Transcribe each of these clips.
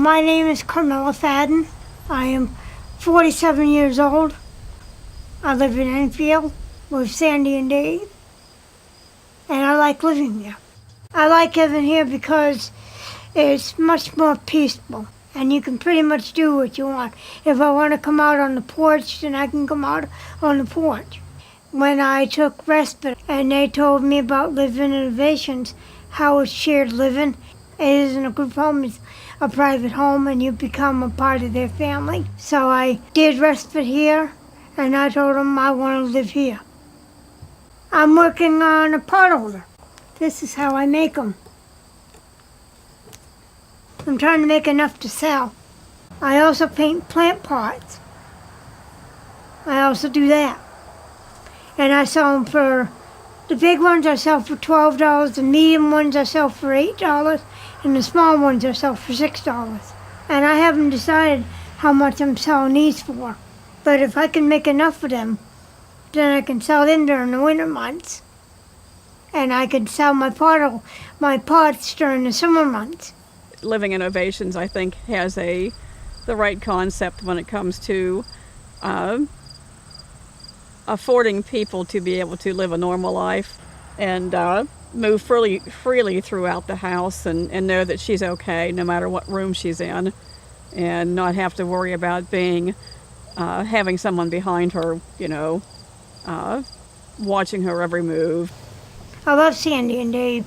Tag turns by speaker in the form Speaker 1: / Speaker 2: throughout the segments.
Speaker 1: My name is Carmie. I am 47 years old. I live in Enfield with Sandi and Dave, and I like living here. I like living here because it's much more peaceful, and you can pretty much do what you want. If I want to come out on the porch, then I can come out on the porch. When I took respite and they told me about living innovations, how it's shared living, it isn't a group home, it's a private home, and you become a part of their family. So I did respite here, and I told them I want to live here. I'm working on a pot holder. This is how I make them. I'm trying to make enough to sell. I also paint plant pots. I also do that. And I sell them for, the big ones I sell for $12, the medium ones I sell for $8, and the small ones I sell for $6. And I haven't decided how much I'm selling these for. But if I can make enough of them, then I can sell them during the winter months. And I can sell my pots during the summer months.
Speaker 2: Living Innovations, I think, has the right concept when it comes to affording people to be able to live a normal life and move freely throughout the house and know that she's okay no matter what room she's in, and not have to worry about having someone behind her, watching her every move.
Speaker 1: I love Sandi and Dave.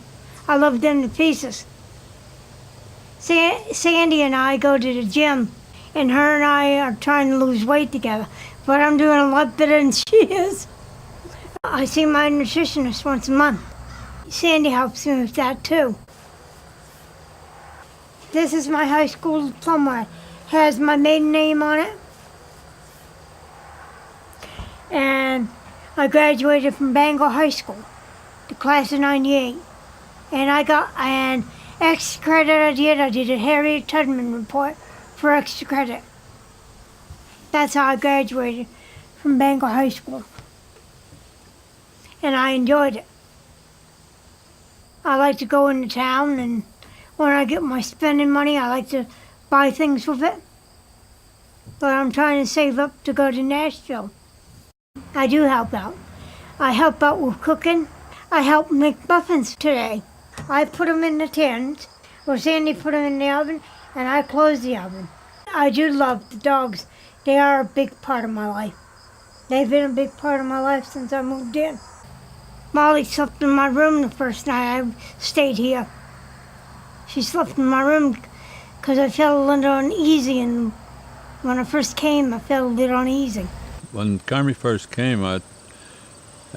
Speaker 1: I love them to pieces. Sandi and I go to the gym, and her and I are trying to lose weight together, but I'm doing a lot better than she is. I see my nutritionist once a month. Sandi helps me with that too. This is my high school diploma. It has my maiden name on it. And I graduated from Bangor High School, the class of '98. And I got an extra credit I did a Harriet Tubman report for extra credit. That's how I graduated from Bangor High School. And I enjoyed it. I like to go into town, and when I get my spending money, I like to buy things with it. But I'm trying to save up to go to Nashville. I do help out. I help out with cooking. I helped make muffins today. I put them in the tins, or Sandi put them in the oven, and I closed the oven. I do love the dogs. They are a big part of my life. They've been a big part of my life since I moved in. Molly slept in my room the first night I stayed here. She slept in my room because I felt a little uneasy, and when I first came, I felt a little uneasy.
Speaker 3: When Carmie first came, I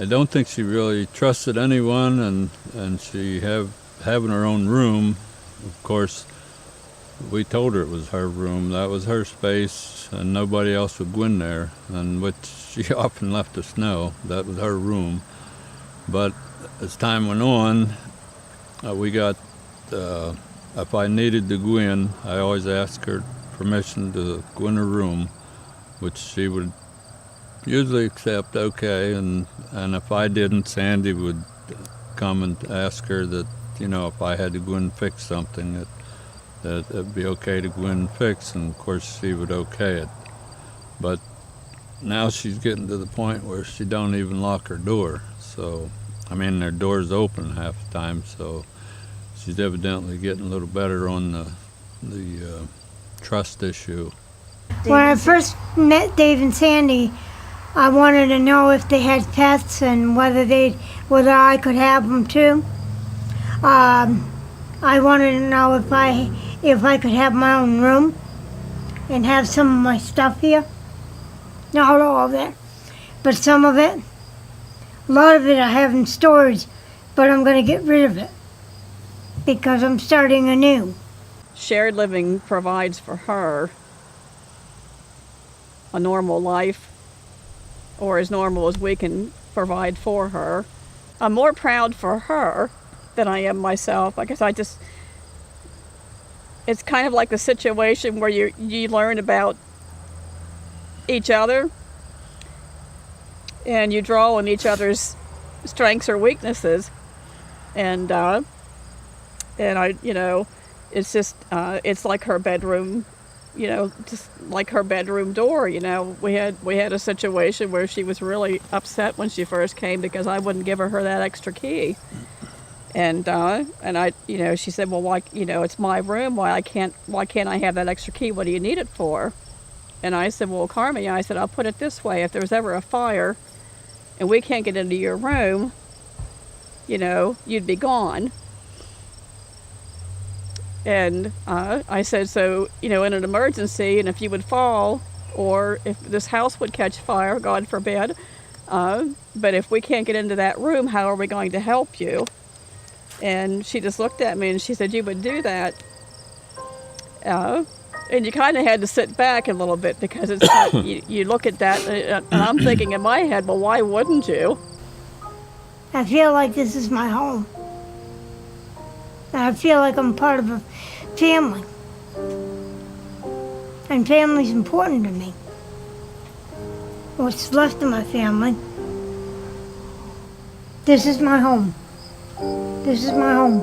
Speaker 3: don't think she really trusted anyone, and she having her own room. Of course, we told her it was her room. That was her space, and nobody else would go in there, and which she often left us know. That was her room. But as time went on, we got, if I needed to go in, I always asked her permission to go in her room, which she would usually accept okay, and if I didn't, Sandi would come and ask her that, if I had to go in and fix something, that it'd be okay to go in and fix, and of course she would okay it. But now she's getting to the point where she don't even lock her door. So, her door's open half the time, so she's evidently getting a little better on the trust issue.
Speaker 1: When I first met Dave and Sandi, I wanted to know if they had pets and whether I could have them too. I wanted to know if I could have my own room and have some of my stuff here. Not all of it, but some of it. A lot of it I have in storage, but I'm going to get rid of it because I'm starting anew.
Speaker 2: Shared living provides for her a normal life, or as normal as we can provide for her. I'm more proud for her than I am myself. I guess it's kind of like the situation where you learn about each other and you draw on each other's strengths or weaknesses, and I it's just it's like her bedroom, just like her bedroom door. We had a situation where she was really upset when she first came because I wouldn't give her that extra key. And I, she said, well, why, it's my room. Why can't I have that extra key? What do you need it for? And I said, well, Carmie, I said, I'll put it this way. If there's ever a fire and we can't get into your room, you'd be gone. And I said, so, in an emergency, and if you would fall, or if this house would catch fire, God forbid, but if we can't get into that room, how are we going to help you? And she just looked at me and she said, you would do that. And you kind of had to sit back a little bit because it's you look at that, and I'm thinking in my head, well, why wouldn't you?
Speaker 1: I feel like this is my home. And I feel like I'm part of a family. And family's important to me. What's left of my family. This is my home. This is my home.